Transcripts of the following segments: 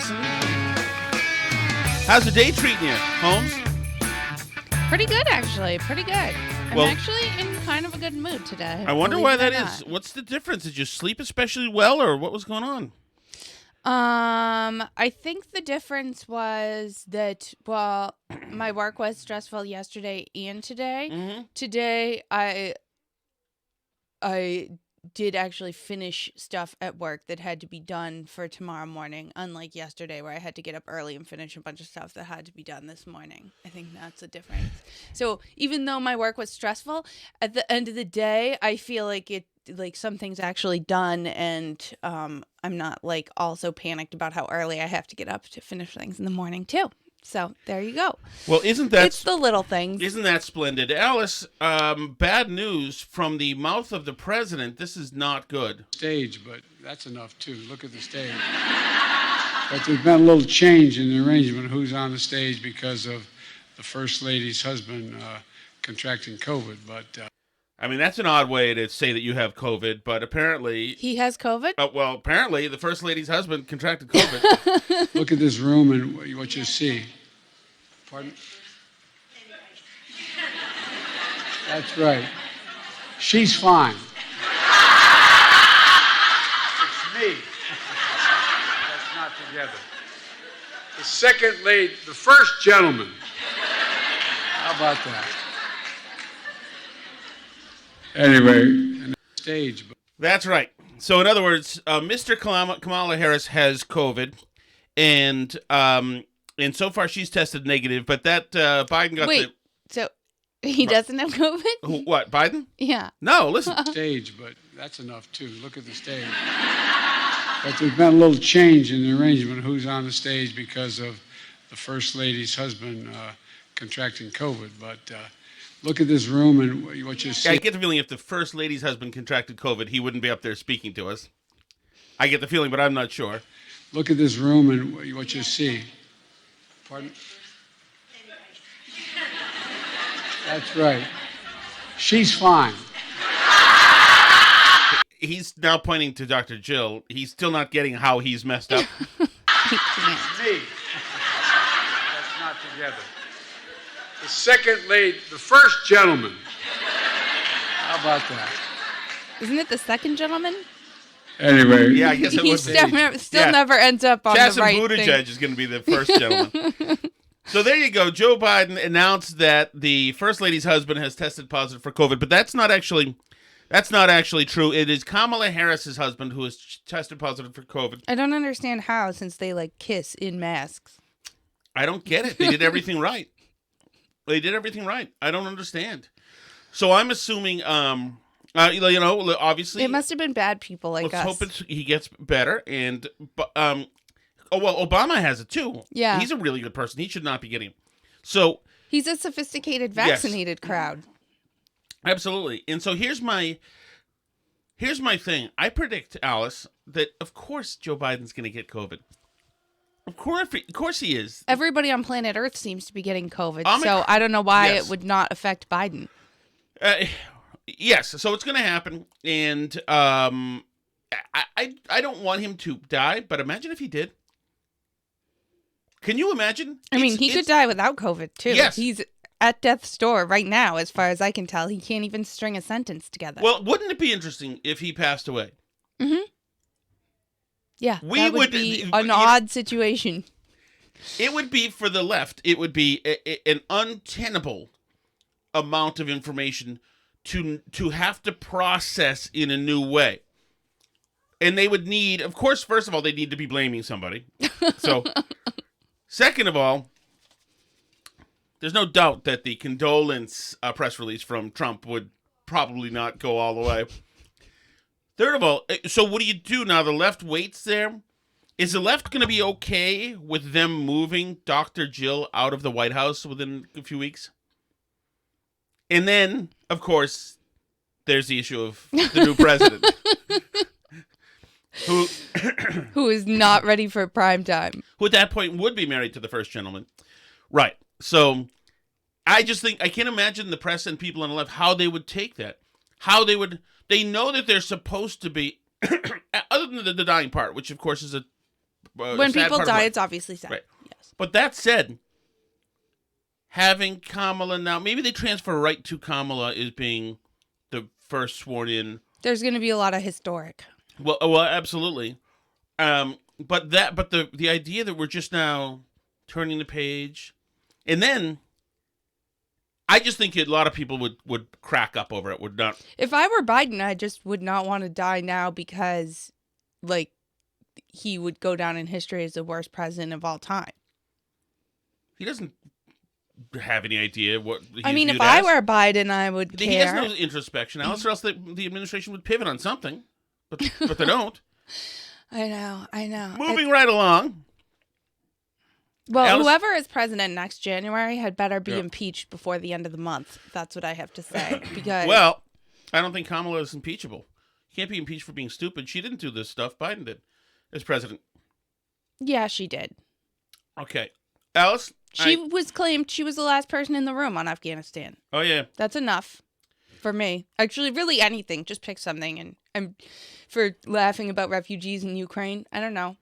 Allison. How's the day treating you, Holmes? Pretty good, actually. Pretty good. I'm Well, actually in kind of a good mood today. I wonder why that is. What's the difference? Did you sleep especially well, or what was going on? I think the difference was that, well, my work was stressful yesterday and today. Mm-hmm. Today, I did actually finish stuff at work that had to be done for tomorrow morning, unlike yesterday where I had to get up early and finish a bunch of stuff that had to be done this morning. I think that's the difference. So even though my work was stressful, at the end of the day, I feel like something's actually done, and I'm not like also panicked about how early I have to get up to finish things in the morning too. So there you go. Well, It's the little things. Isn't that splendid? Alice, bad news from the mouth of the president. This is not good. Stage, but that's enough too. Look at the stage. But there's been a little change in the arrangement of who's on the stage because of the First Lady's husband contracting COVID. But I mean, that's an odd way to say that you have COVID, but apparently... He has COVID? Well, apparently the First Lady's husband contracted COVID. look at this room and what you see. Pardon? That's right. She's fine. It's me. That's not together. The second lady, the first gentleman. How about that? Anyway, stage. That's right. So, in other words, Mr. Kamala Harris has COVID, and so far she's tested negative. But that Biden got so he doesn't have COVID? What, Biden? Yeah. No, listen. Stage, but that's enough too. Look at the stage. But there's been a little change in the arrangement of who's on the stage because of the First Lady's husband contracting COVID. But look at this room and what you see. I get the feeling if the First Lady's husband contracted COVID, he wouldn't be up there speaking to us. I get the feeling, but I'm not sure. Look at this room and what you see. Pardon? That's right. She's fine. He's now pointing to Dr. Jill. He's still not getting how he's messed up. I Me. That's not together. The second lady, the first gentleman. How about that? Isn't it the second gentleman? Anyway. Yeah, I guess it He was. still never ends up on the right Buttigieg thing. is going to be the first gentleman. So there you go. Joe Biden announced that the First Lady's husband has tested positive for COVID, but that's not actually true. It is Kamala Harris's husband who has tested positive for COVID. I don't understand how, since they kiss in masks. I don't get it. They did everything right. I don't understand. So I'm assuming, obviously, It must have been bad people like us. let's hope he gets better. And Obama has it too. Yeah. He's a really good person. He should not be getting it. So He's a sophisticated, vaccinated crowd. absolutely. And so here's my thing. I predict, Alice, that of course Joe Biden's going to get COVID. Of course he is. Everybody on planet Earth seems to be getting COVID, Omicron- so I don't know why Yes. it would not affect Biden. Yes, so it's going to happen, and I don't want him to die, but imagine if he did. Can you imagine? I mean, he could die without COVID, too. Yes. He's at death's door right now, as far as I can tell. He can't even string a sentence together. Well, wouldn't it be interesting if he passed away? Mm-hmm. Yeah, We that would be an odd situation. It would be, for the left, it would be an untenable amount of information to have to process in a new way. And they would need, of course, first of all, they need to be blaming somebody. So, second of all, there's no doubt that the condolence press release from Trump would probably not go all the way. Third of all, so what do you do now? The left waits there. Is the left going to be okay with them moving Dr. Jill out of the White House within a few weeks? And then, of course, there's the issue of the new president. Who is not ready for prime time. Who at that point would be married to the first gentleman. Right. So I just think, I can't imagine the press and people on the left, how they would take that. They know that they're supposed to be, other than the dying part, which of course is a when sad people part of die, life. it's obviously sad. Right. Yes. But that said, having Kamala now, maybe they transfer right to Kamala as being the first sworn in. There's going to be a lot of historic. Well, absolutely. But the idea that we're just now turning the page, and then I just think a lot of people would crack up over it. Would not. If I were Biden, I just would not want to die now because, like, he would go down in history as the worst president of all time. He doesn't have any idea what. I mean, viewed if I as. were Biden, I would care. He has no introspection, Alice, or else the administration would pivot on something, but they don't. I know. Moving right along. Well, Alice? whoever is president next January had better be Yeah. impeached before the end of the month. That's what I have to say. Because Well, I don't think Kamala is impeachable. You can't be impeached for being stupid. She didn't do this stuff. Biden did as president. yeah, she did. Okay. Alice? She was claimed she was the last person in the room on Afghanistan. Oh, yeah. That's enough for me. Actually, really anything. Just pick something. And I'm for laughing about refugees in Ukraine. I don't know.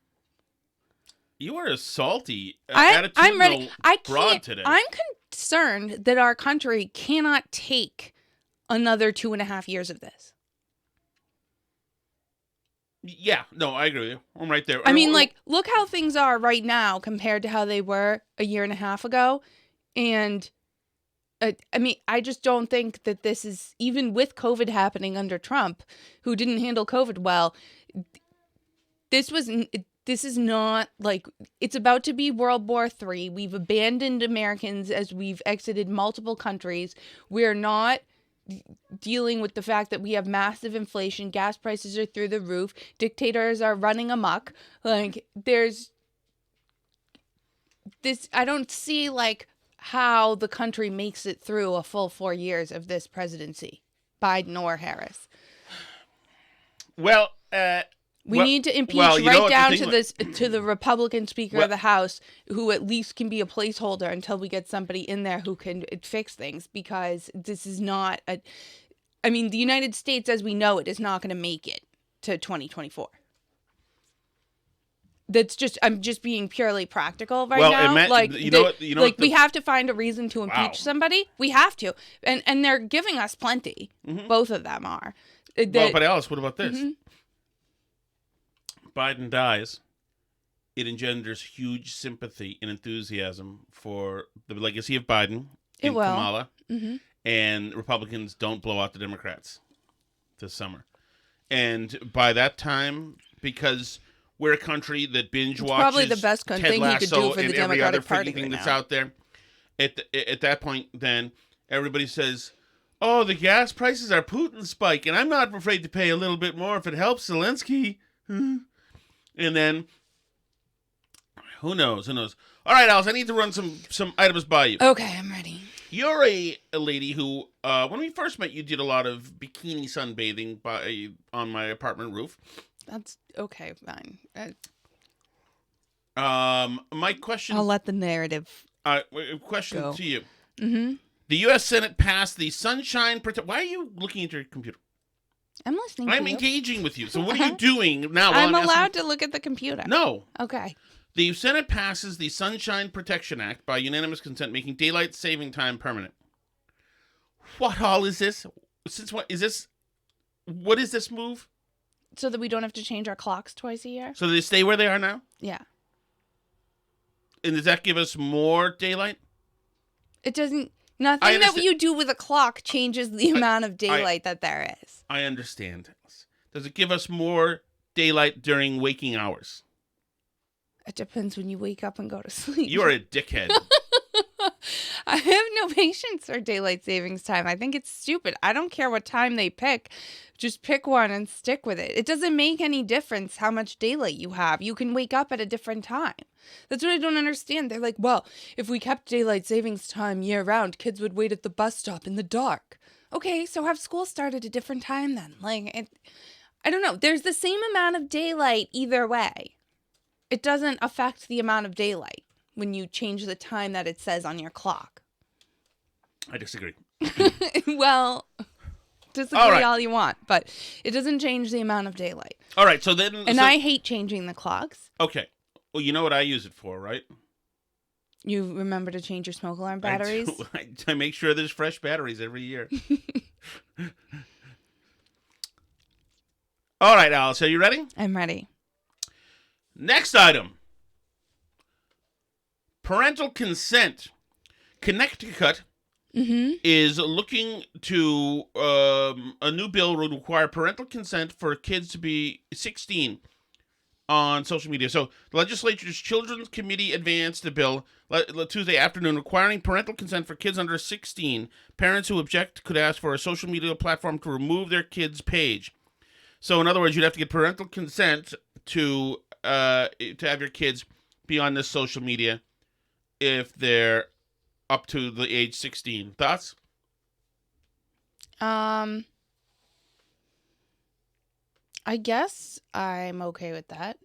You are a salty, I'm ready. broad today. I'm concerned that our country cannot take another 2.5 years of this. Yeah. No, I agree with you. I'm right there. I mean, like, look how things are right now compared to how they were a year and a half ago. And I mean, I just don't think that this is, even with COVID happening under Trump, who didn't handle COVID well, this is not like, it's about to be World War III. We've abandoned Americans as we've exited multiple countries. We're not dealing with the fact that we have massive inflation, gas prices are through the roof, dictators are running amok. Like, there's this, I don't see like how the country makes it through a full 4 years of this presidency, Biden or Harris. Well, We need to impeach down to the Republican Speaker of the House, who at least can be a placeholder until we get somebody in there who can fix things, because this is not I mean, the United States as we know it is not going to make it to 2024. I'm just being purely practical now. We have to find a reason to impeach somebody. We have to. And they're giving us plenty. Mm-hmm. Both of them are. But Alice, what about this? Mm-hmm. Biden dies, it engenders huge sympathy and enthusiasm for the legacy of Biden and Kamala, and Republicans don't blow out the Democrats this summer. And by that time, because we're a country that binge watches probably the best thing he could do for the Democratic Party thing right that's now. out there, at that point, then everybody says, "Oh, the gas prices are Putin's spike, and I'm not afraid to pay a little bit more if it helps Zelensky." And then, who knows? All right, Alice, I need to run some items by you. Okay, I'm ready. You're a lady who, when we first met, you did a lot of bikini sunbathing on my apartment roof. That's okay, fine. My question... I'll let the narrative question go. to you. Mm-hmm. The U.S. Senate passed the Sunshine... Why are you looking at your computer? I'm listening I'm to you. engaging with you. So what are you doing now? I'm allowed to look at the computer. No. Okay. The Senate passes the Sunshine Protection Act by unanimous consent, making daylight saving time permanent. What all is this? What is this move? So that we don't have to change our clocks twice a year? So they stay where they are now? Yeah. And does that give us more daylight? It doesn't. Nothing that you do with a clock changes the amount of daylight that there is. I understand. Does it give us more daylight during waking hours? It depends when you wake up and go to sleep. You are a dickhead. I have no patience for daylight savings time. I think it's stupid. I don't care what time they pick. Just pick one and stick with it. It doesn't make any difference how much daylight you have. You can wake up at a different time. That's what I don't understand. They're like, well, if we kept daylight savings time year round, kids would wait at the bus stop in the dark. Okay, so have school start at a different time then. I don't know. There's the same amount of daylight either way. It doesn't affect the amount of daylight when you change the time that it says on your clock. I disagree. Well, disagree all you want, but it doesn't change the amount of daylight. All right, so then... And I hate changing the clocks. Okay. Well, you know what I use it for, right? You remember to change your smoke alarm batteries? I make sure there's fresh batteries every year. All right, Alice, are you ready? I'm ready. Next item. Parental consent. Connecticut is looking to a new bill would require parental consent for kids to be 16 on social media. So the legislature's Children's Committee advanced a bill Tuesday afternoon requiring parental consent for kids under 16. Parents who object could ask for a social media platform to remove their kid's page. So in other words, you'd have to get parental consent to have your kids be on this social media if they're up to the age 16. Thoughts? I guess I'm okay with that.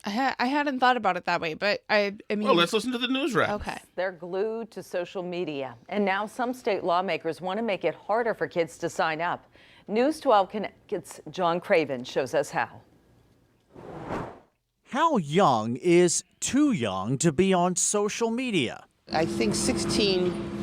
I hadn't thought about it that way, but I mean... Well, let's listen to the news wrap. Okay. They're glued to social media, and now some state lawmakers want to make it harder for kids to sign up. News 12 Connecticut's John Craven shows us how. How young is too young to be on social media? I think 16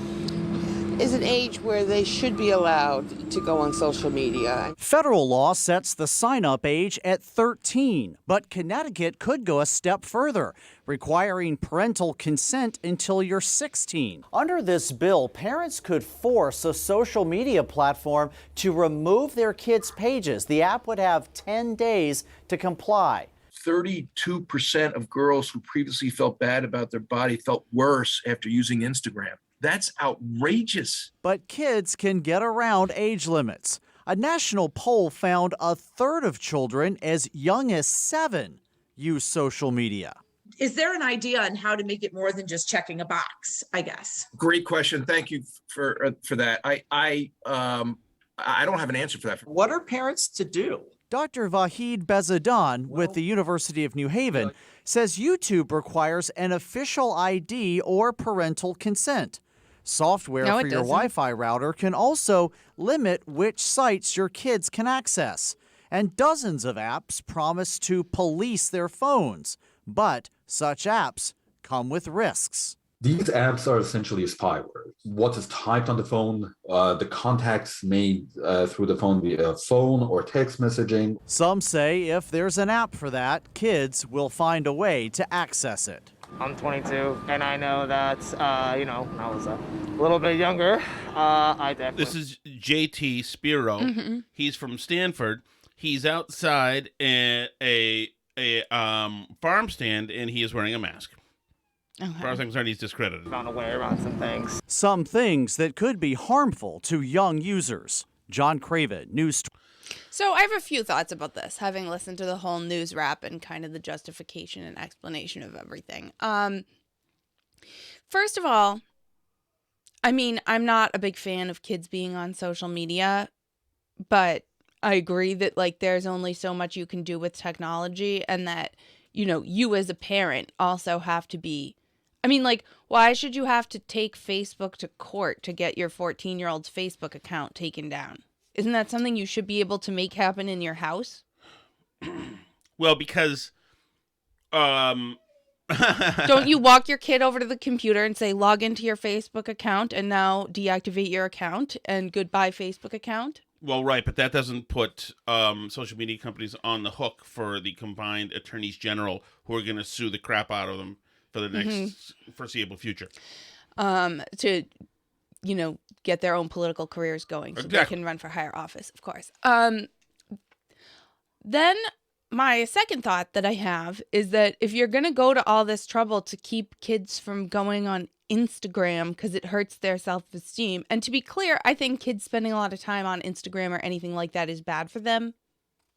is an age where they should be allowed to go on social media. Federal law sets the sign-up age at 13, but Connecticut could go a step further, requiring parental consent until you're 16. Under this bill, parents could force a social media platform to remove their kids' pages. The app would have 10 days to comply. 32% of girls who previously felt bad about their body felt worse after using Instagram. That's outrageous. But kids can get around age limits. A national poll found a third of children as young as 7 use social media. Is there an idea on how to make it more than just checking a box, I guess? Great question. Thank you for that. I don't have an answer for that. What are parents to do? Dr. Vahid Bezadan with the University of New Haven says YouTube requires an official ID or parental consent. Software No, for it your doesn't. Wi-Fi router can also limit which sites your kids can access. And dozens of apps promise to police their phones. But such apps come with risks. These apps are essentially spyware. What is typed on the phone, the contacts made through the phone via phone or text messaging. Some say if there's an app for that, kids will find a way to access it. I'm 22, and I know that, when I was a little bit younger, I definitely... This is JT Spiro. He's from Stanford. He's outside at a farm stand, and he is wearing a mask. Okay. As far as I'm concerned, he's discredited. found a way around some things. Some things that could be harmful to young users. John Craven, News. So I have a few thoughts about this, having listened to the whole news wrap and kind of the justification and explanation of everything. First of all, I mean, I'm not a big fan of kids being on social media, but I agree that, like, there's only so much you can do with technology, and that, you as a parent also have to be... I mean, like, why should you have to take Facebook to court to get your 14-year-old's Facebook account taken down? Isn't that something you should be able to make happen in your house? Well, because... Don't you walk your kid over to the computer and say, log into your Facebook account and now deactivate your account and goodbye Facebook account? Well, right, but that doesn't put social media companies on the hook for the combined attorneys general who are going to sue the crap out of them for the next foreseeable future. To, get their own political careers going so Exactly. they can run for higher office, of course. Then my second thought that I have is that if you're going to go to all this trouble to keep kids from going on Instagram because it hurts their self-esteem, and to be clear, I think kids spending a lot of time on Instagram or anything like that is bad for them,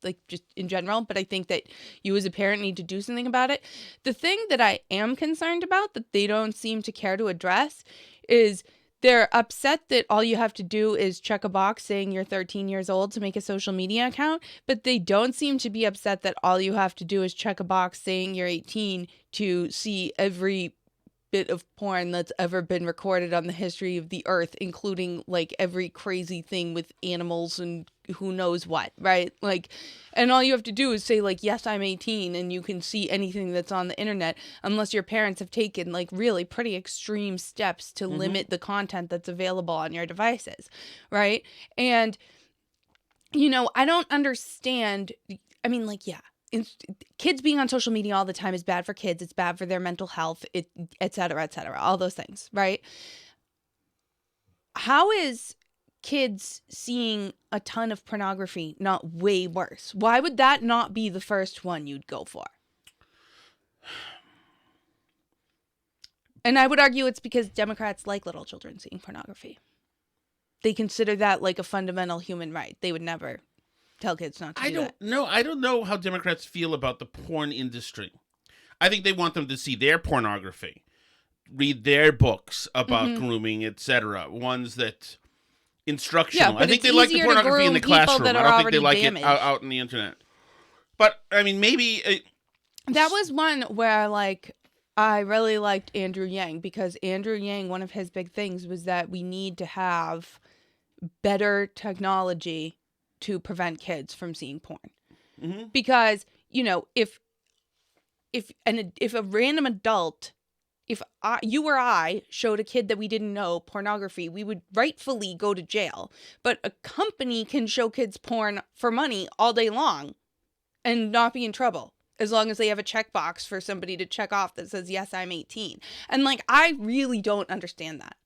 like just in general, but I think that you as a parent need to do something about it. The thing that I am concerned about that they don't seem to care to address is they're upset that all you have to do is check a box saying you're 13 years old to make a social media account, but they don't seem to be upset that all you have to do is check a box saying you're 18 to see every bit of porn that's ever been recorded on the history of the earth, including like every crazy thing with animals and who knows what, right? Like, and all you have to do is say like, yes, I'm 18, and you can see anything that's on the internet, unless your parents have taken like really pretty extreme steps to limit the content that's available on your devices, right? And, you know, I don't understand. I mean, like, yeah, kids being on social media all the time is bad for kids. It's bad for their mental health, et cetera, all those things, right? How is kids seeing a ton of pornography not way worse? Why would that not be the first one you'd go for? And I would argue it's because Democrats like little children seeing pornography. They consider that like a fundamental human right. They would never tell kids not to do that. I don't know how Democrats feel about the porn industry. I think they want them to see their pornography, read their books about grooming, etc. Ones that instructional. I think they like the pornography in the classroom. I don't think they like it out on the internet. But I mean, maybe that was one where like I really liked Andrew Yang, because Andrew Yang, one of his big things was that we need to have better technology to prevent kids from seeing porn. Because, you know, if a random adult, if you or I showed a kid that we didn't know pornography, we would rightfully go to jail. But a company can show kids porn for money all day long and not be in trouble, as long as they have a checkbox for somebody to check off that says, yes, I'm 18. And like, I really don't understand that.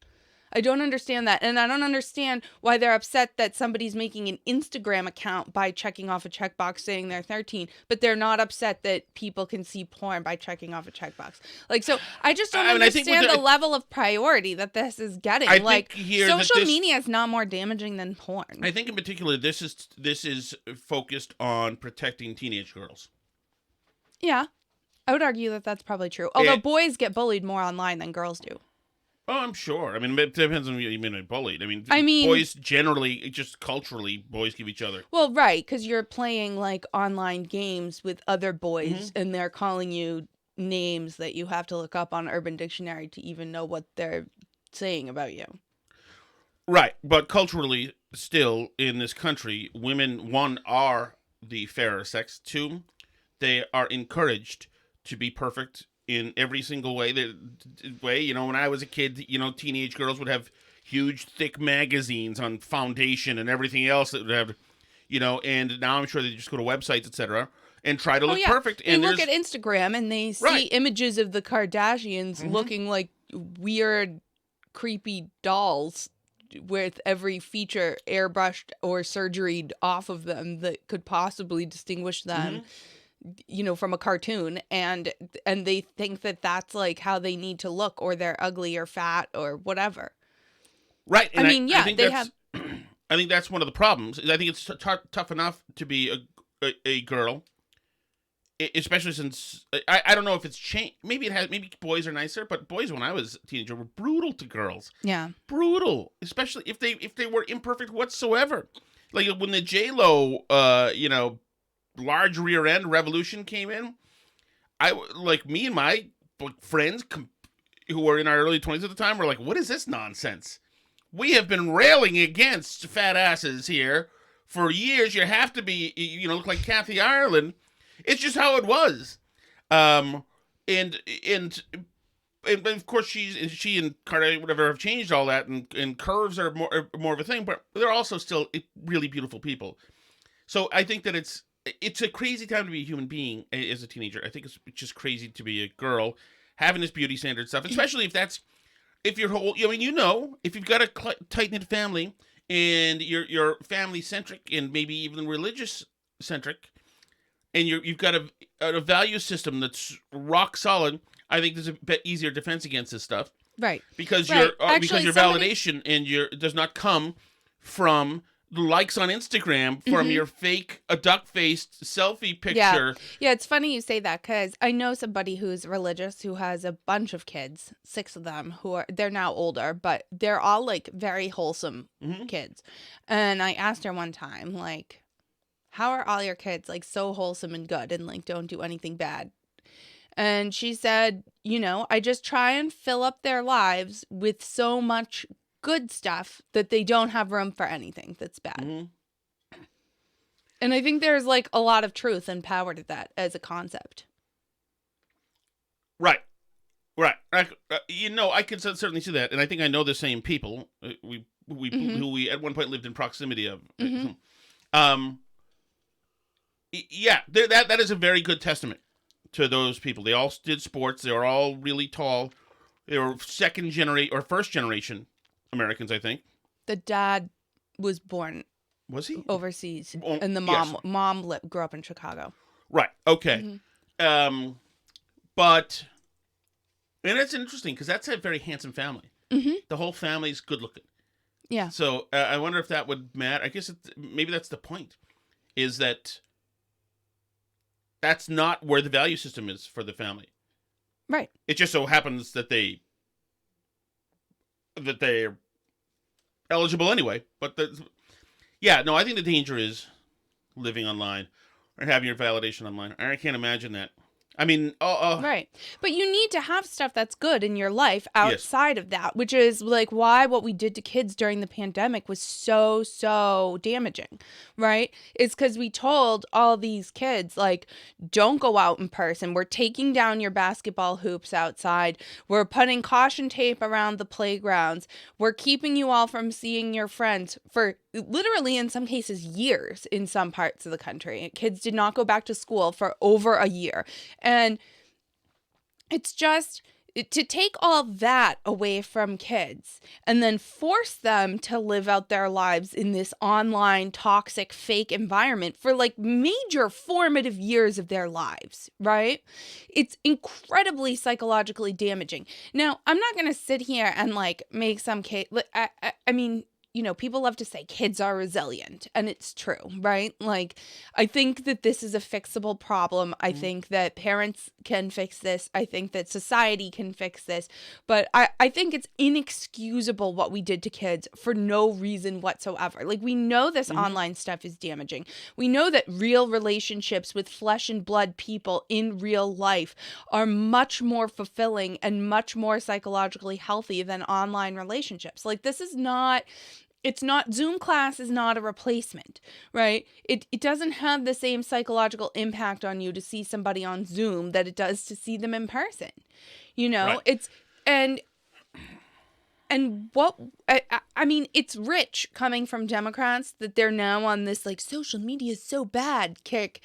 I don't understand that. And I don't understand why they're upset that somebody's making an Instagram account by checking off a checkbox saying they're 13, but they're not upset that people can see porn by checking off a checkbox. Like, so I just don't understand the level of priority that this is getting. Like, social media is not more damaging than porn. I think in particular, this is focused on protecting teenage girls. Yeah, I would argue that that's probably true. Although boys get bullied more online than girls do. Oh, I'm sure. I mean, it depends on what you mean by bullied. I mean, boys generally, just culturally, boys give each other. Well, right, because you're playing like online games with other boys, and they're calling you names that you have to look up on Urban Dictionary to even know what they're saying about you. Right, but culturally, still in this country, women, one, are the fairer sex. Two, they are encouraged to be perfect in every single way. You know, when I was a kid, you know, teenage girls would have huge, thick magazines on foundation and everything else that would have, you know, and now I'm sure they just go to websites, etc., and try to look perfect. They look at Instagram and they see images of the Kardashians looking like weird, creepy dolls with every feature airbrushed or surgeried off of them that could possibly distinguish them. You know, from a cartoon, and they think that that's like how they need to look, or they're ugly or fat or whatever. Right. And I mean, yeah, they have. I think that's one of the problems. I think it's tough enough to be a girl, especially since I don't know if it's changed. Maybe it has. Maybe boys are nicer, but boys when I was a teenager were brutal to girls. Yeah, brutal, especially if they were imperfect whatsoever. Like when the J-Lo, you know, large rear end revolution came in, me and my friends who were in our early 20s at the time were like, what is this nonsense? We have been railing against fat asses here for years. You have to be, you know, look like Kathy Ireland. It's just how it was. And of course she and Carter, whatever, have changed all that, and curves are more of a thing, but they're also still really beautiful people. So I think that it's a crazy time to be a human being as a teenager. I think it's just crazy to be a girl having this beauty standard stuff, especially if you're whole. I mean, you know, if you've got a tight knit family and you're family centric and maybe even religious centric, and you've got a value system that's rock solid. I think there's a bit easier defense against this stuff, right? Because your validation and does not come from likes on Instagram from your fake duck-faced selfie picture. Yeah, it's funny you say that, because I know somebody who's religious who has a bunch of kids, 6 of them, they're now older, but they're all like very wholesome kids. And I asked her one time, like, how are all your kids like so wholesome and good and like don't do anything bad? And she said, you know, I just try and fill up their lives with so much good stuff that they don't have room for anything that's bad. And I think there's like a lot of truth and power to that as a concept. Right. I can certainly see that, and I think I know the same people. Who we at one point lived in proximity of. Yeah, that is a very good testament to those people. They all did sports. They were all really tall. They were first generation Americans, I think. The dad was born. Was he overseas? Oh, And the mom grew up in Chicago. Right. Okay. But and it's interesting because that's a very handsome family. The whole family's good looking. Yeah. So I wonder if that would matter. I guess maybe that's the point, is that that's not where the value system is for the family. Right. It just so happens that they're eligible anyway. But I think the danger is living online or having your validation online. I can't imagine that. I mean, right. But you need to have stuff that's good in your life outside of that, which is like why what we did to kids during the pandemic was so damaging, right? It's because we told all these kids, like, don't go out in person. We're taking down your basketball hoops outside. We're putting caution tape around the playgrounds. We're keeping you all from seeing your friends for literally, in some cases, years in some parts of the country. Kids did not go back to school for over a year. And it's just to take all that away from kids and then force them to live out their lives in this online toxic fake environment for like major formative years of their lives, right? It's incredibly psychologically damaging. Now, I'm not going to sit here and like make some case. I mean, you know, people love to say kids are resilient, and it's true, right? Like, I think that this is a fixable problem. I think that parents can fix this. I think that society can fix this. But I think it's inexcusable what we did to kids for no reason whatsoever. Like, we know this online stuff is damaging. We know that real relationships with flesh and blood people in real life are much more fulfilling and much more psychologically healthy than online relationships. Like, this is not... It's not, Zoom class is not a replacement, right? It doesn't have the same psychological impact on you to see somebody on Zoom that it does to see them in person. You know, right. It's, and what, I mean, it's rich coming from Democrats that they're now on this like social media is so bad kick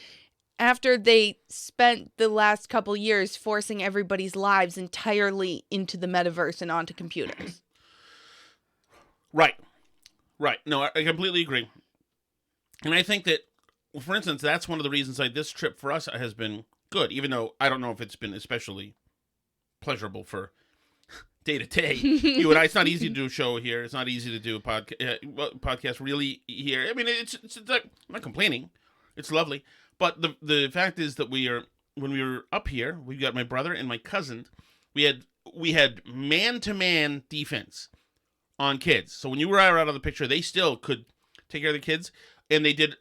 after they spent the last couple years forcing everybody's lives entirely into the metaverse and onto computers. Right. No, I completely agree. And I think that, for instance, that's one of the reasons this trip for us has been good, even though I don't know if it's been especially pleasurable for day to day. You and I, it's not easy to do a show here. It's not easy to do a podcast really here. I mean, it's like, I'm not complaining. It's lovely. But the fact is that when we were up here, we got my brother and my cousin. We had man-to-man defense on kids. So when you were out of the picture, they still could take care of the kids. And they did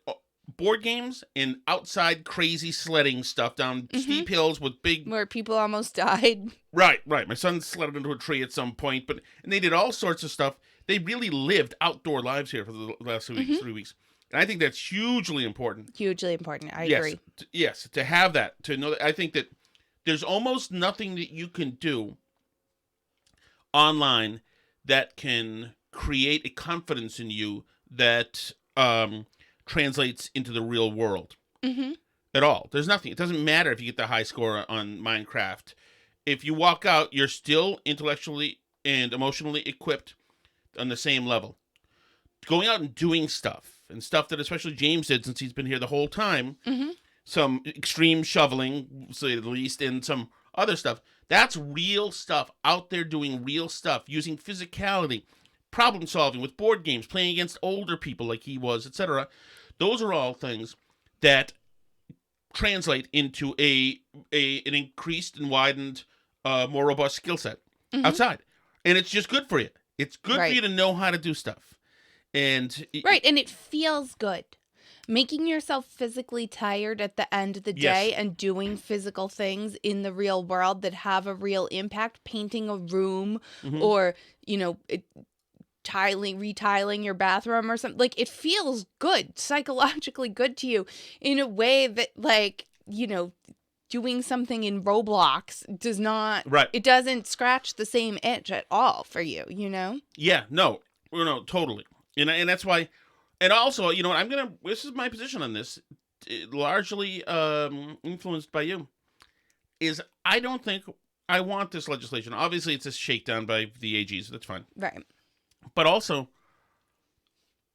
board games and outside crazy sledding stuff down steep hills with big... Where people almost died. Right. My son sledded into a tree at some point. And they did all sorts of stuff. They really lived outdoor lives here for the last 3 weeks. And I think that's hugely important. Hugely important. I agree. Yes, to have that. To know that. I think that there's almost nothing that you can do online that can create a confidence in you that translates into the real world at all. There's nothing. It doesn't matter if you get the high score on Minecraft. If you walk out, you're still intellectually and emotionally equipped on the same level. Going out and doing stuff, and stuff that especially James did since he's been here the whole time, some extreme shoveling, say at least, and some other stuff. That's real stuff, out there doing real stuff, using physicality, problem solving with board games, playing against older people like he was, etc. Those are all things that translate into an increased and widened, more robust skill set outside. And it's just good for you. It's good for you to know how to do stuff. And and it feels good. Making yourself physically tired at the end of the day and doing physical things in the real world that have a real impact, painting a room or, you know, retiling your bathroom or something. Like, it feels good, psychologically good to you in a way that, like, you know, doing something in Roblox does not, Right. It doesn't scratch the same itch at all for you, you know? Yeah, no, totally. And that's why, and also, you know, this is my position on this, largely influenced by you, is I don't think I want this legislation. Obviously, it's a shakedown by the AGs. That's fine. Right. But also,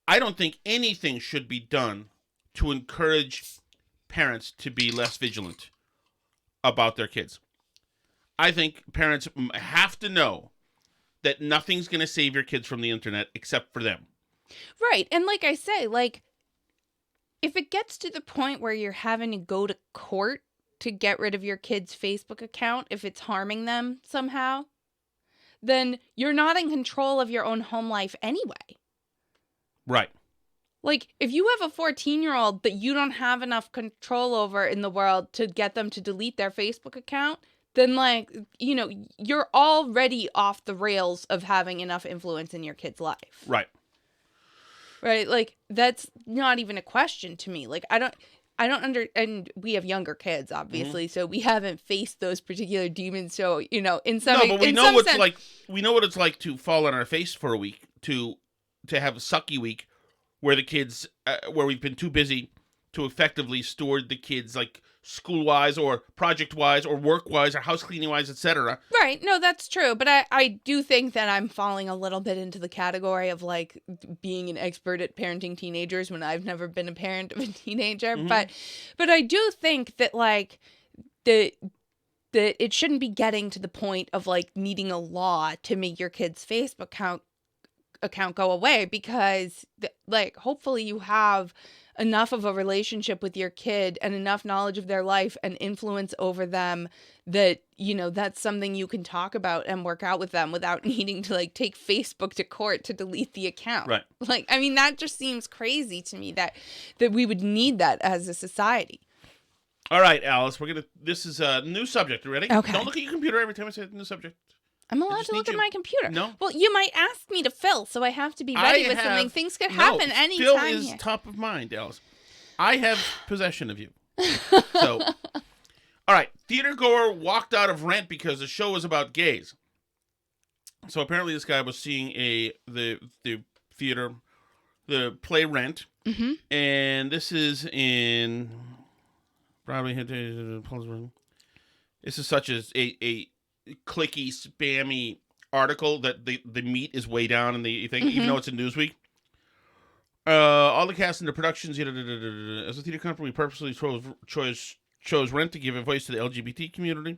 I don't think anything should be done to encourage parents to be less vigilant about their kids. I think parents have to know that nothing's going to save your kids from the internet except for them. Right. And like I say, like, if it gets to the point where you're having to go to court to get rid of your kid's Facebook account, if it's harming them somehow, then you're not in control of your own home life anyway. Right. Like, if you have a 14-year-old that you don't have enough control over in the world to get them to delete their Facebook account, then, like, you know, you're already off the rails of having enough influence in your kid's life. Right. Right? Like, that's not even a question to me. Like, and we have younger kids, obviously, so we haven't faced those particular demons. So, you know, in some No, but we know what it's sense, like. We know what it's like to fall on our face for a week, to have a sucky week, where the kids, where we've been too busy to effectively steward the kids, like school-wise or project-wise or work-wise or house-cleaning-wise, etc. Right. No, that's true. But I do think that I'm falling a little bit into the category of, like, being an expert at parenting teenagers when I've never been a parent of a teenager. Mm-hmm. But I do think that, like, that it shouldn't be getting to the point of, like, needing a law to make your kid's Facebook account go away, because, like, hopefully you have enough of a relationship with your kid and enough knowledge of their life and influence over them that, you know, that's something you can talk about and work out with them without needing to, like, take Facebook to court to delete the account. Right. Like, I mean, that just seems crazy to me that we would need that as a society. All right, Alice, this is a new subject. You ready? Okay. Don't look at your computer every time I say a new subject. I'm allowed to look at my computer. No. Well, you might ask me to fill, so I have to be ready with something. Things could happen anytime. Phil is top of mind, Alice. I have possession of you. So, all right. Theater goer walked out of Rent because the show was about gays. So apparently this guy was seeing the theater, the play Rent, and this is in probably this is such as a clicky, spammy article that the meat is way down in the thing, even though it's in Newsweek. All the cast and the productions, as a theater company, we purposely chose Rent to give a voice to the LGBT community.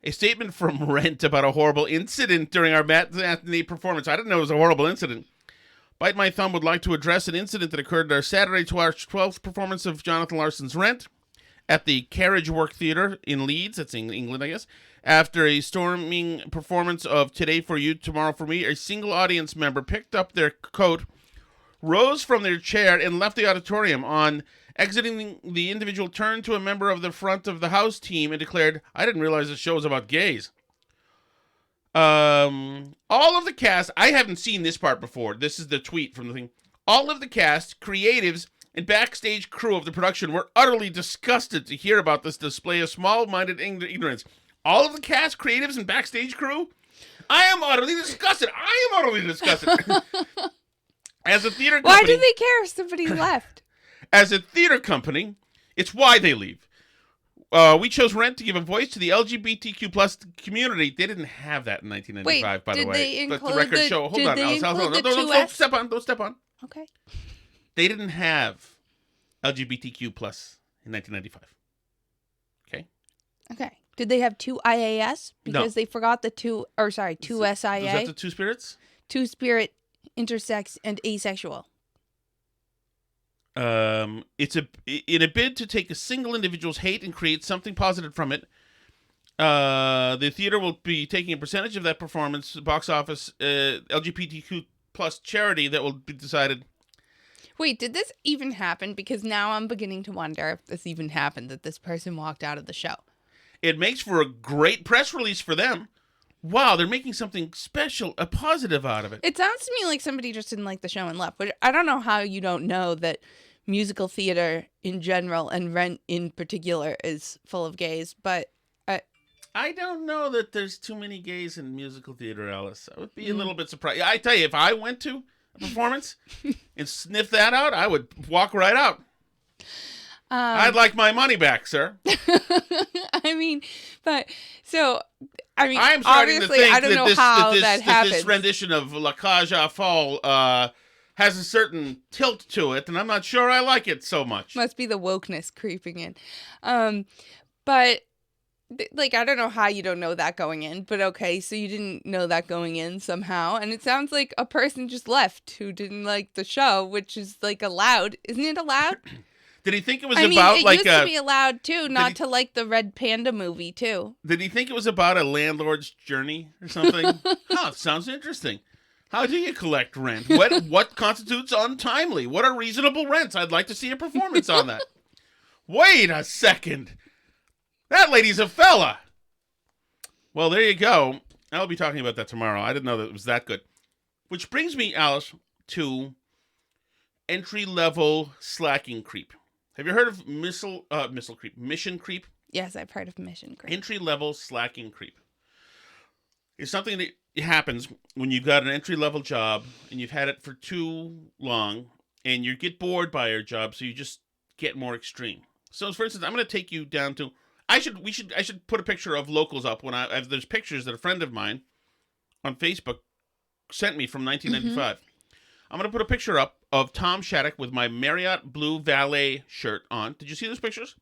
A statement from Rent about a horrible incident during our matinee performance. I didn't know it was a horrible incident. Bite My Thumb would like to address an incident that occurred at our Saturday, March 12th performance of Jonathan Larson's Rent at the Carriage Work Theatre in Leeds, that's in England, I guess. After a storming performance of Today for You, Tomorrow for Me, a single audience member picked up their coat, rose from their chair, and left the auditorium. On exiting, the individual turned to a member of the front of the house team and declared, "I didn't realize this show was about gays." All of the cast, I haven't seen this part before. This is the tweet from the thing. All of the cast, creatives, and backstage crew of the production were utterly disgusted to hear about this display of small-minded ignorance. All of the cast, creatives, and backstage crew? I am utterly disgusted. As a theater company... Why do they care if somebody left? As a theater company, it's why they leave. We chose Rent to give a voice to the LGBTQ plus community. They didn't have that in 1995, by the way. They Let the include record show. Hold on, Alice. Don't step on. Don't step on. Okay. They didn't have LGBTQ plus in 1995. Okay. Okay. Did they have two IAS? Because No. they forgot the two SIA. Is that the Two Spirits? Two-spirit, intersex, and asexual. It's in a bid to take a single individual's hate and create something positive from it. The theater will be taking a percentage of that performance, box office, LGBTQ plus charity that will be decided. Wait, did this even happen? Because now I'm beginning to wonder if this even happened, that this person walked out of the show. It makes for a great press release for them. wow, they're making something special, a positive out of it. It sounds to me like somebody just didn't like the show and left. But I don't know how you don't know that musical theater in general and Rent in particular is full of gays. But I don't know that there's too many gays in musical theater, Alice. I would be a little bit surprised. I tell you, if I went to a performance and sniffed that out, I would walk right out. I'd like my money back, sir. I mean, but so I mean, I'm starting to obviously, think I don't that know this, how that that happens. this rendition of La Cage aux Folles has a certain tilt to it, and I'm not sure I like it so much. Must be the wokeness creeping in. But like, I don't know how you don't know that going in, but okay, so you didn't know that going in somehow, and it sounds like a person just left who didn't like the show, which is like allowed. Isn't it allowed? Did he think it was I mean, about it like used to be allowed too, not to like the Red Panda movie too. Did he think it was about a landlord's journey or something? Oh, sounds interesting. How do you collect rent? What constitutes untimely? What are reasonable rents? I'd like to see a performance on that. Wait a second. That lady's a fella. Well, there you go. I'll be talking about that tomorrow. I didn't know that it was that good. Which brings me, Alice, to entry-level slacking creep. Have you heard of mission creep? Yes, I've heard of mission creep. Entry-level slacking creep. It's something that happens when you've got an entry-level job and you've had it for too long and you get bored by your job, so you just get more extreme. So, for instance, I'm going to take you down to... I should put a picture of locals up there's pictures that a friend of mine on Facebook sent me from 1995. I'm going to put a picture up of Tom Shattuck with my Marriott blue valet shirt on. Did you see those pictures?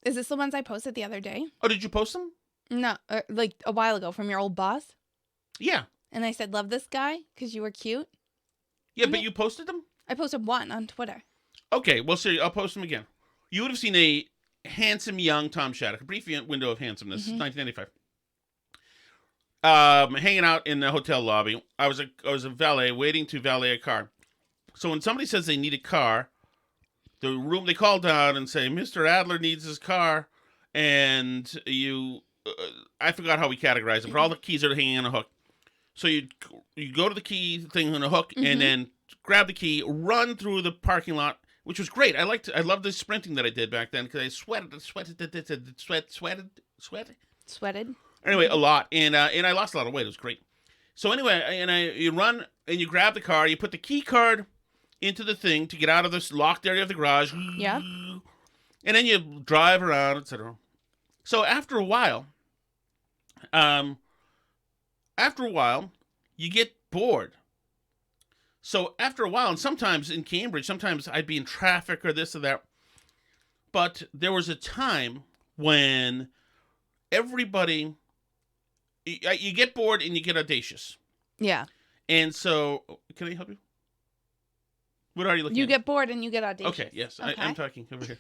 Is this the ones I posted the other day? Oh, did you post them? No, like a while ago from your old boss. Yeah. And I said, love this guy because you were cute. Yeah, but you posted them? I posted one on Twitter. Okay, well, so I'll post them again. You would have seen a handsome young Tom Shattuck, a brief window of handsomeness, 1995. Hanging out in the hotel lobby. I was a valet waiting to valet a car. So when somebody says they need a car, they call down and say, Mr. Adler needs his car, and I forgot how we categorize it, but all the keys are hanging on a hook. So you go to the key thing on a hook and then grab the key, run through the parking lot, which was great. I loved the sprinting that I did back then because I sweated. Anyway, a lot, and I lost a lot of weight. It was great. So anyway, you run and you grab the car, you put the key card into the thing to get out of this locked area of the garage. Yeah. And then you drive around, etc. So after a while, you get bored. So after a while, and sometimes in Cambridge, I'd be in traffic or this or that. But there was a time when everybody, you get bored and you get audacious. Yeah. And so, can I help you? What are you looking at? You get bored and you get audacious. Okay, yes. Okay. I'm talking over here.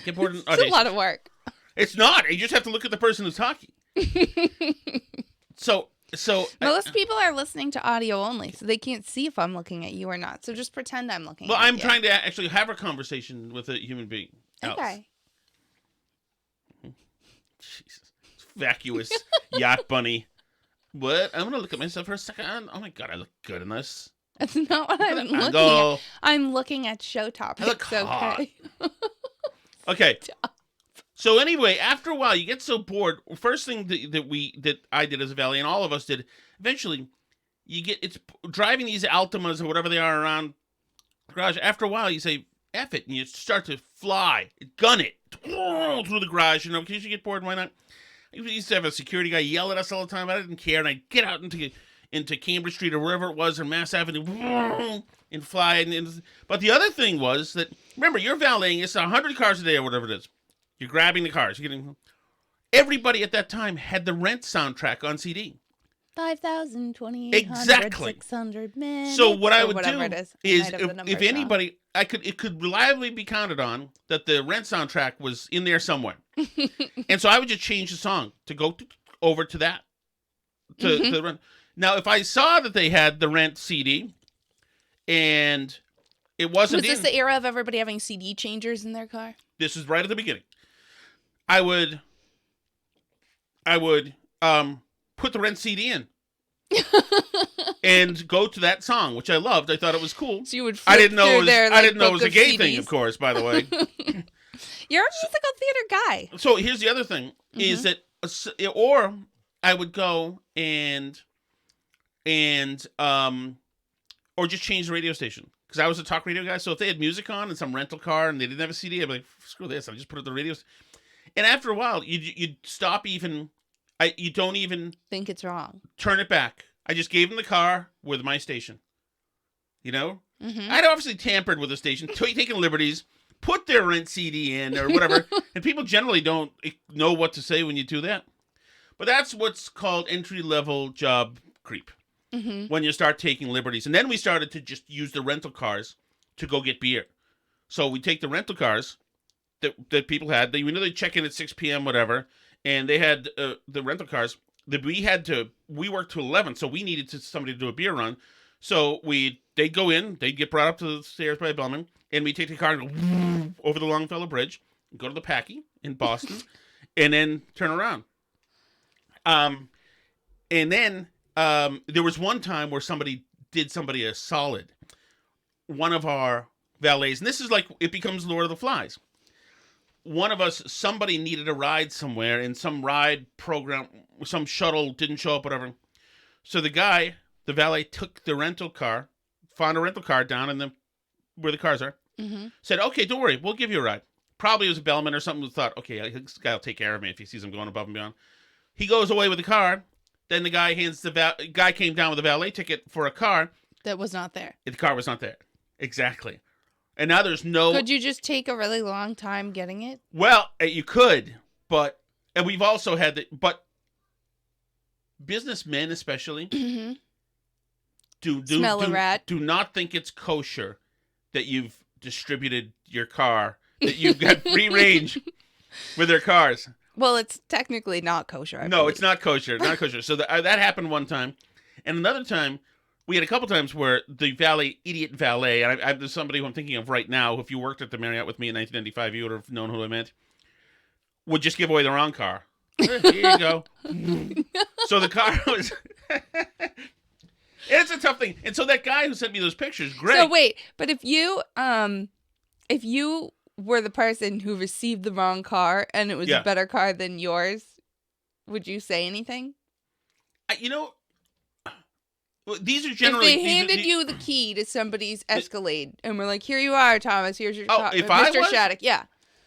Get bored and It's audacious. a lot of work. It's not. You just have to look at the person who's talking. So most people are listening to audio only, so they can't see if I'm looking at you or not. So just pretend I'm looking well, at you. I'm trying to actually have a conversation with a human being. Alice. Okay. Jesus. Vacuous yacht bunny. What? I'm going to look at myself for a second. Oh my God, I look good in this. That's not what I'm looking angle. at. I'm looking at show topics. I look hot. Okay. Okay. So anyway, after a while, you get so bored. First thing that I did as a valet, and all of us did, eventually, it's driving these Altimas or whatever they are around the garage. After a while, you say, F it, and you start to fly, gun it through the garage, because you get bored, why not? We used to have a security guy yell at us all the time, but I didn't care, and I'd get out into Cambridge Street or wherever it was, or Mass Avenue, and fly. But the other thing was that, remember, you're valeting, it's 100 cars a day or whatever it is. You're grabbing the cars. Everybody at that time had the Rent soundtrack on CD. 5,000, 2,800, Exactly. 600 minutes. So what I would whatever do it is if anybody, it could reliably be counted on that the Rent soundtrack was in there somewhere. And so I would just change the song to go over to that. To the Rent. Now, if I saw that they had the Rent CD and it wasn't Was this the era of everybody having CD changers in their car? This is right at the beginning. I would put the Rent CD in. And go to that song, which I loved. I thought it was cool. So you would I didn't know it was, their, I didn't know it book was a of gay CDs. thing, of course, by the way. You're a musical theater guy. So here's the other thing, is that, or I would go and or just change the radio station. Because I was a talk radio guy, so if they had music on in some rental car and they didn't have a CD, I'd be like, screw this, I'll just put it on the radio. And after a while, you'd stop even, you don't even think it's wrong. Turn it back. I just gave them the car with my station. You know? Mm-hmm. I'd obviously tampered with the station, taken liberties, put their Rent CD in or whatever, and people generally don't know what to say when you do that. But that's what's called entry-level job creep, when you start taking liberties. And then we started to just use the rental cars to go get beer. So we take the rental cars that people had. We know they check in at 6 p.m., whatever, and they had the rental cars. We worked till 11, so we needed somebody to do a beer run. So they'd go in, they'd get brought up to the stairs by Bellman, and we'd take the car and go over the Longfellow Bridge, go to the Packy in Boston, and then turn around. And then there was one time where somebody did somebody a solid. One of our valets, and this is like, it becomes Lord of the Flies. One of us, somebody needed a ride somewhere, and some ride program, some shuttle didn't show up, whatever. So the valet took the rental car, found a rental car down in where the cars are, said, okay, don't worry, we'll give you a ride. Probably it was a bellman or something who thought, okay, this guy will take care of me if he sees him going above and beyond. He goes away with the car. Then the guy guy came down with a valet ticket for a car. That was not there. The car was not there. Exactly. And now there's no... Could you just take a really long time getting it? Well, you could, and we've also had but businessmen especially Smell a rat. Do not think it's kosher that you've distributed your car, that you've got free range with their cars. Well, it's technically not kosher. I No, believe. it's not kosher. Not kosher. So that happened one time. And another time, we had a couple times where the idiot valet, and there's somebody who I'm thinking of right now, if you worked at the Marriott with me in 1995, you would have known who I meant, would just give away the wrong car. Here you go. So the car was... It's a tough thing. And so that guy who sent me those pictures, Greg... So wait, but if you were the person who received the wrong car and it was a better car than yours, would you say anything? These are generally... If they handed you the key to somebody's Escalade and were like, here you are, Thomas, here's your car, if Mr. I was? Shattuck. Yeah.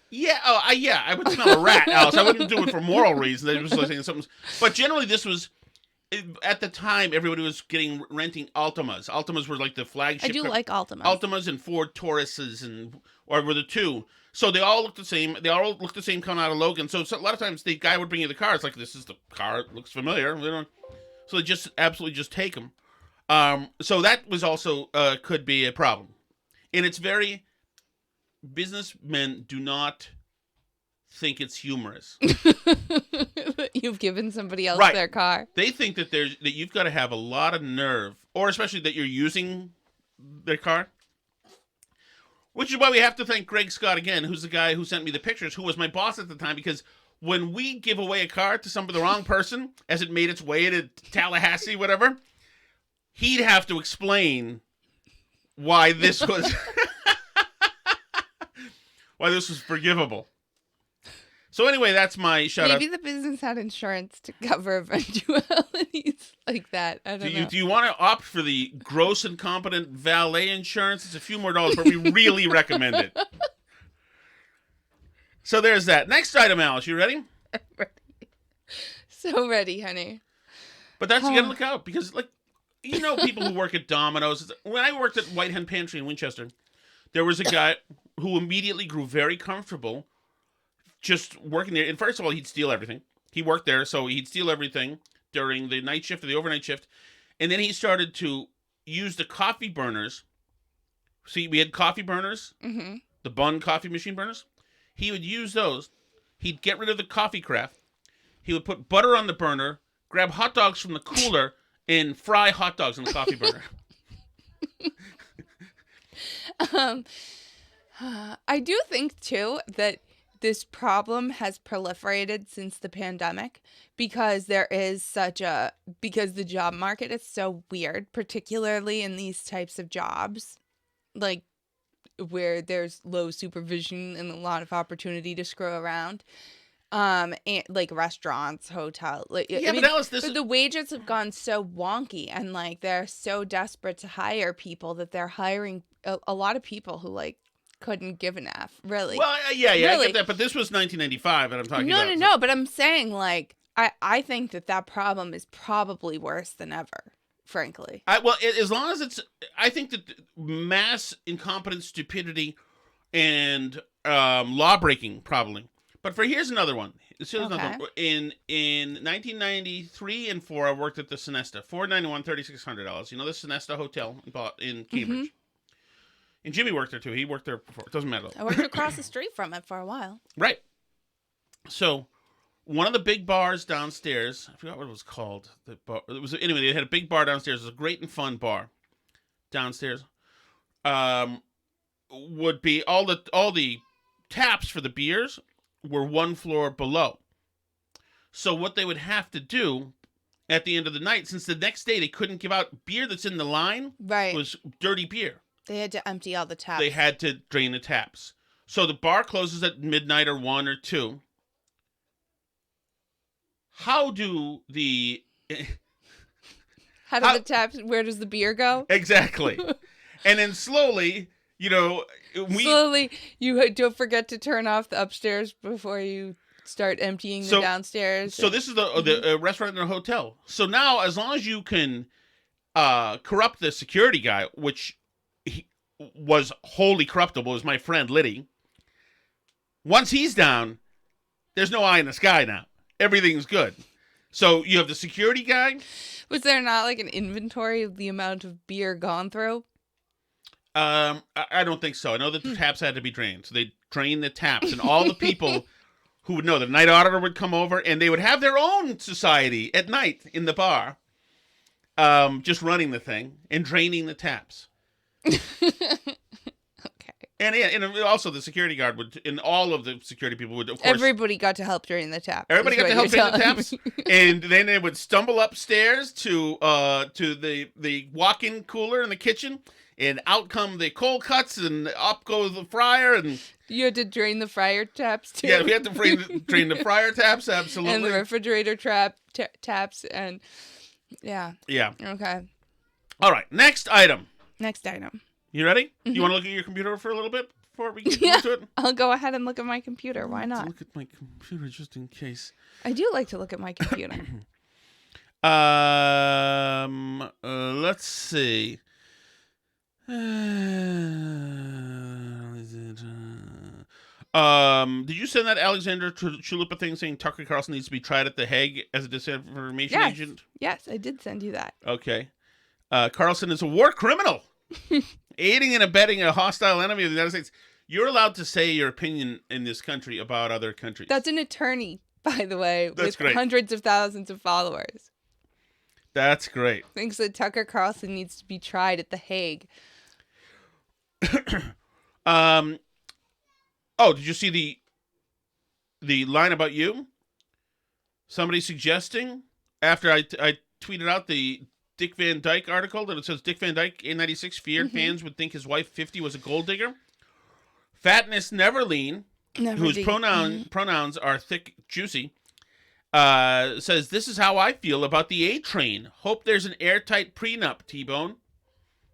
Yeah, I would smell a rat, Alice. I wouldn't do it for moral reasons. I was like saying something. But generally this was... At the time, everybody was renting Altimas. Altimas were like the flagship. I do like Altimas. Altimas and Ford Tauruses or were the two. So they all looked the same. They all looked the same coming out of Logan. So a lot of times the guy would bring you the car. It's like, this is the car. It looks familiar. So they just absolutely just take them. So that was also could be a problem. And it's very... Businessmen do not think it's humorous. You've given somebody else right. their car. They think that you've got to have a lot of nerve, or especially that you're using their car. Which is why we have to thank Greg Scott again, who's the guy who sent me the pictures, who was my boss at the time, because when we give away a car to the wrong person, as it made its way to Tallahassee, whatever, he'd have to explain why this was why this was forgivable. So anyway, that's my shout out. Maybe the business had insurance to cover eventualities like that. I don't know. Do you want to opt for the gross incompetent valet insurance? It's a few more dollars, but we really recommend it. So there's that. Next item, Alice. You ready? I'm ready. So ready, honey. But that's you gotta look out because, people who work at Domino's. When I worked at White Hen Pantry in Winchester, there was a guy who immediately grew very comfortable just working there. And first of all, he'd steal everything. He worked there, so he'd steal everything during the night shift or the overnight shift. And then he started to use the coffee burners. See, we had coffee burners, the Bunn coffee machine burners. He would use those. He'd get rid of the coffee craft. He would put butter on the burner, grab hot dogs from the cooler, and fry hot dogs on the coffee burner. I do think, too, that this problem has proliferated since the pandemic because because the job market is so weird, particularly in these types of jobs, like where there's low supervision and a lot of opportunity to screw around. And like restaurants, hotels, like Yeah, but Alice, but the wages have gone so wonky, and like they're so desperate to hire people that they're hiring a lot of people who like couldn't give an F, really. Well, yeah, I Really. get that, but this was 1995 that I'm talking about. No, but I'm saying like I think that problem is probably worse than ever, frankly. As long as I think that mass incompetence, stupidity, and law breaking probably. But here's another one. Here's another one. In 1993 and 4, I worked at the Sonesta. $491, $3,600. You know the Sonesta Hotel in Cambridge. And Jimmy worked there too. He worked there before. It doesn't matter. I worked across the street from it for a while. Right. So one of the big bars downstairs, I forgot what it was called. Anyway, they had a big bar downstairs. It was a great and fun bar downstairs. Would be all the taps for the beers were one floor below. So what they would have to do at the end of the night, since the next day they couldn't give out beer that's in the line, was dirty beer. They had to empty all the taps. They had to drain the taps. So the bar closes at midnight or 1 or 2. How do the... the taps... Where does the beer go? Exactly. And then slowly, slowly, you don't forget to turn off the upstairs before you start emptying the downstairs. So this is the restaurant in a hotel. So now, as long as you can corrupt the security guy, which he was wholly corruptible, is my friend Liddy. Once he's down, there's no eye in the sky now. Everything's good. So you have the security guy. Was there not like an inventory of the amount of beer gone through? I don't think so. I know that the taps had to be drained. So they drained the taps, and all the people who would know, the night auditor would come over, and they would have their own society at night in the bar, just running the thing and draining the taps. Okay. And also the security guard would, and all of the security people would, of course. Everybody got to help drain the taps. Everybody got to help drain the taps, and then they would stumble upstairs to the walk-in cooler in the kitchen, and out come the cold cuts, and up goes the fryer, and you had to drain the fryer taps too. Yeah, we had to drain the fryer taps, absolutely, and the refrigerator taps, and yeah. Okay. All right, next item. You ready? Mm-hmm. You want to look at your computer for a little bit before we get into it? I'll go ahead and look at my computer. Why not? Look at my computer just in case. I do like to look at my computer. Let's see. Did you send that Alexander Chalupa thing saying Tucker Carlson needs to be tried at The Hague as a disinformation agent? Yes, I did send you that. Okay. Carlson is a war criminal, aiding and abetting a hostile enemy of the United States. You're allowed to say your opinion in this country about other countries. That's an attorney, by the way, with great. Hundreds of thousands of followers. That's great. Thinks that Tucker Carlson needs to be tried at The Hague. Oh, did you see the line about you? Somebody suggesting, after I tweeted out the Dick Van Dyke article, that it says Dick Van Dyke, A96, feared fans would think his wife, 50, was a gold digger. Fatness Neverlean, whose pronouns are thick, juicy, says, this is how I feel about the A Train. Hope there's an airtight prenup, T-Bone.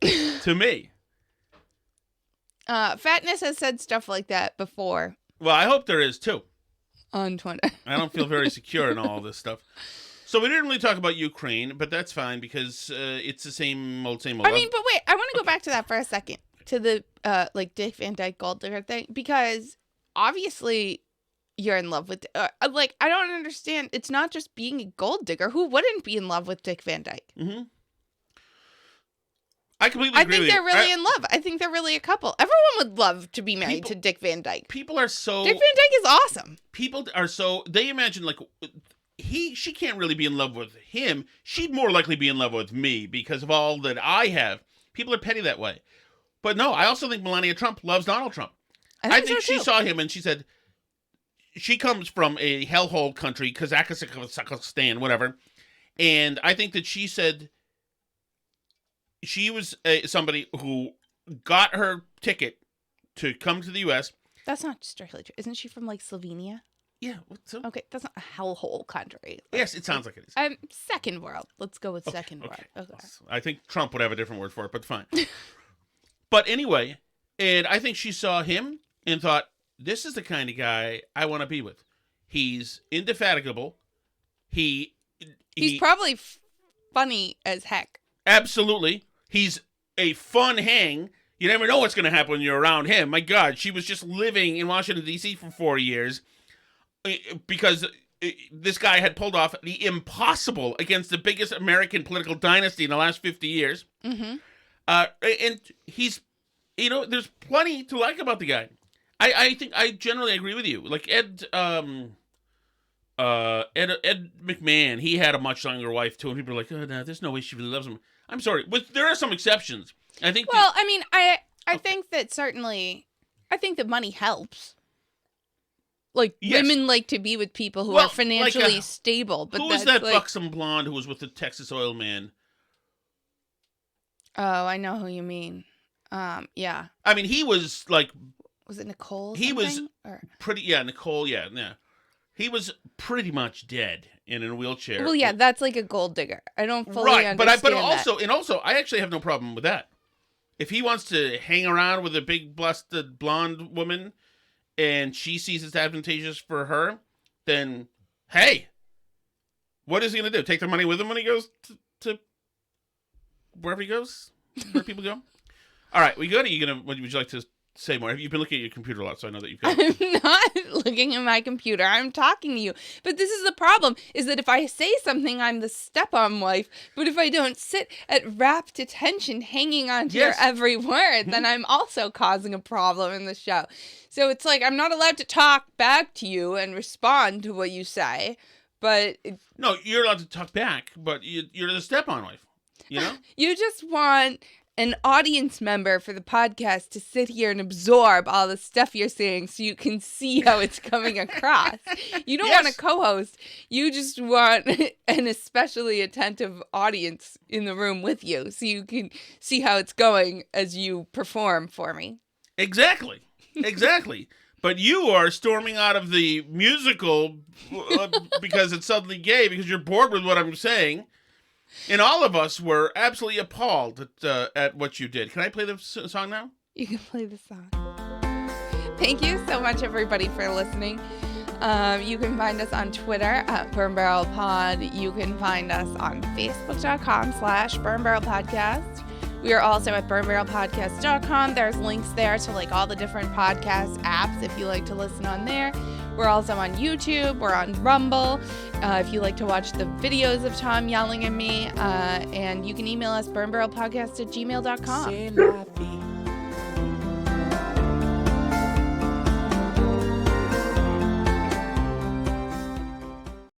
To me. Fatness has said stuff like that before. Well, I hope there is, too. On Twitter. I don't feel very secure in all this stuff. So we didn't really talk about Ukraine, but that's fine because it's the same old. I mean, but wait, I want to go back to that for a second, to the Dick Van Dyke gold digger thing, because obviously you're in love with, I don't understand. It's not just being a gold digger. Who wouldn't be in love with Dick Van Dyke? Mm-hmm. I completely agree with you. I think they're really in love. I think they're really a couple. Everyone would love to be married to Dick Van Dyke. People are so... Dick Van Dyke is awesome. People are so... They imagine, she can't really be in love with him. She'd more likely be in love with me because of all that I have. People are petty that way. But no, I also think Melania Trump loves Donald Trump. I think she saw him and she said, she comes from a hellhole country, Kazakhstan, whatever. And I think that she said she was somebody who got her ticket to come to the U.S. That's not strictly true. Isn't she from like Slovenia? Yeah. What's up? Okay, that's not a hellhole country. Yes, it sounds like it is. Second world. Let's go with second world. Okay. I think Trump would have a different word for it, but fine. But anyway, and I think she saw him and thought, this is the kind of guy I want to be with. He's indefatigable. He's probably funny as heck. Absolutely. He's a fun hang. You never know what's going to happen when you're around him. My God, she was just living in Washington, D.C. for 4 years because this guy had pulled off the impossible against the biggest American political dynasty in the last 50 years. Mm-hmm. And he's, there's plenty to like about the guy. I think I generally agree with you. Like Ed McMahon, he had a much younger wife too, and people are like, oh, no, there's no way she really loves him. I'm sorry, there are some exceptions. I think. Well, I mean, I think that certainly, I think that money helps. Like women like to be with people who are financially stable. But who was that buxom blonde who was with the Texas oil man? Oh, I know who you mean. Yeah. I mean, he was like. Was it Nicole? He was pretty. Yeah, Nicole. Yeah. He was pretty much dead in a wheelchair. Well, yeah, that's like a gold digger. I don't fully understand but also, I actually have no problem with that. If he wants to hang around with a big, busted blonde woman, and she sees it's advantageous for her, then hey, what is he gonna do? Take their money with him when he goes to wherever he goes, where people go? All right, we good? Would you like to say more? You've been looking at your computer a lot, so I know that you've got. I'm not looking at my computer. I'm talking to you. But this is the problem, is that if I say something, I'm the step-on wife. But if I don't sit at rapt attention, hanging on to your every word, then I'm also causing a problem in the show. So it's like I'm not allowed to talk back to you and respond to what you say. But no, you're allowed to talk back, but you're the step-on wife. You know? You just want an audience member for the podcast to sit here and absorb all the stuff you're saying so you can see how it's coming across. You don't want a co-host. You just want an especially attentive audience in the room with you so you can see how it's going as you perform for me. Exactly. But you are storming out of the musical because it's suddenly gay because you're bored with what I'm saying. And all of us were absolutely appalled at what you did. Can I play the song now? You can play the song. Thank you so much, everybody, for listening. You can find us on Twitter at Burn Barrel Pod. You can find us on Facebook.com/Burn Barrel Podcast. We are also at burnbarrelpodcast.com. There's links there to like all the different podcast apps if you like to listen on there. We're also on YouTube. We're on Rumble. If you like to watch the videos of Tom yelling at me. And you can email us burnbarrelpodcast@gmail.com.